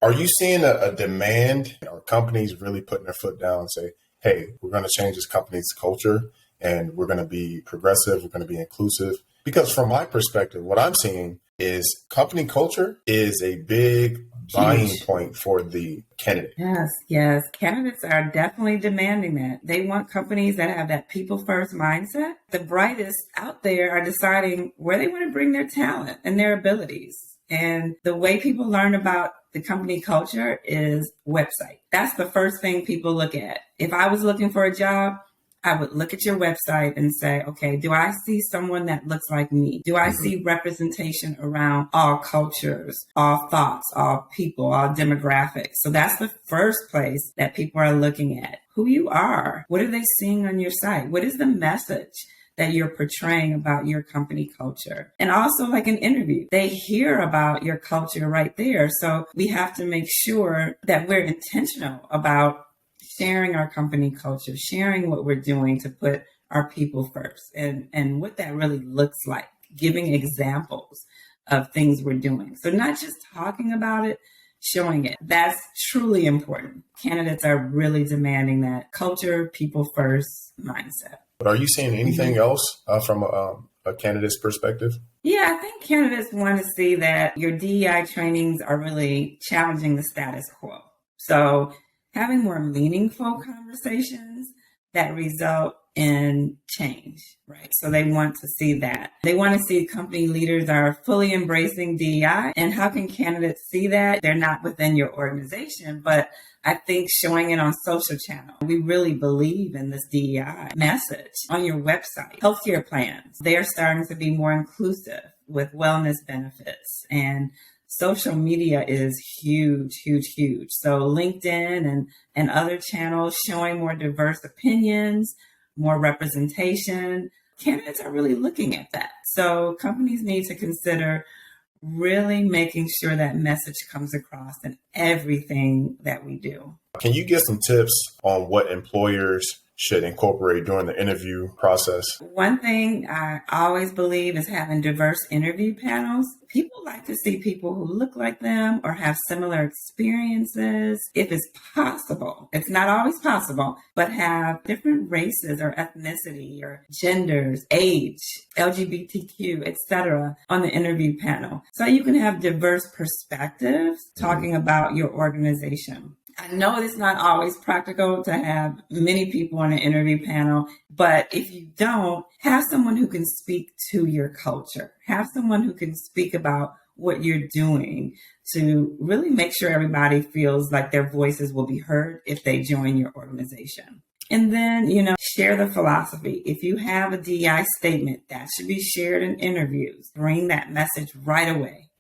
Are you seeing a demand? Are companies really putting their foot down and say, hey, we're going to change this company's culture and we're going to be progressive, we're going to be inclusive? Because from my perspective, what I'm seeing is company culture is a big buying point for the candidate. Yes, yes. Candidates are definitely demanding that. They want companies that have that people first mindset. The brightest out there are deciding where they want to bring their talent and their abilities. And the way people learn about the company culture is website. That's the first thing people look at. If I was looking for a job, I would look at your website and say, okay, do I see someone that looks like me? Do I see representation around all cultures, all thoughts, all people, all demographics? So that's the first place that people are looking at. Who you are. What are they seeing on your site? What is the message that you're portraying about your company culture? And also like an interview, they hear about your culture right there. So we have to make sure that we're intentional about sharing our company culture, sharing what we're doing to put our people first and what that really looks like, giving examples of things we're doing. So not just talking about it, showing it. That's truly important. Candidates are really demanding that culture, people first mindset. But are you seeing anything else from a candidate's perspective? Yeah, I think candidates want to see that your DEI trainings are really challenging the status quo. So having more meaningful conversations that result in change, right? So they want to see that. They want to see company leaders are fully embracing DEI. And how can candidates see that? They're not within your organization, but I think showing it on social channel. We really believe in this DEI message on your website. Healthcare plans, they're starting to be more inclusive with wellness benefits, and social media is huge, huge, huge. So LinkedIn and other channels showing more diverse opinions, more representation. Candidates are really looking at that. So companies need to consider really making sure that message comes across in everything that we do. Can you give some tips on what employers should incorporate during the interview process? One thing I always believe is having diverse interview panels. People like to see people who look like them or have similar experiences, if it's possible. It's not always possible, but have different races or ethnicity or genders, age, LGBTQ, etc. on the interview panel. So you can have diverse perspectives talking about your organization. I know it's not always practical to have many people on an interview panel, but if you don't, have someone who can speak to your culture. Have someone who can speak about what you're doing to really make sure everybody feels like their voices will be heard if they join your organization. And then, share the philosophy. If you have a DEI statement, that should be shared in interviews. Bring that message right away.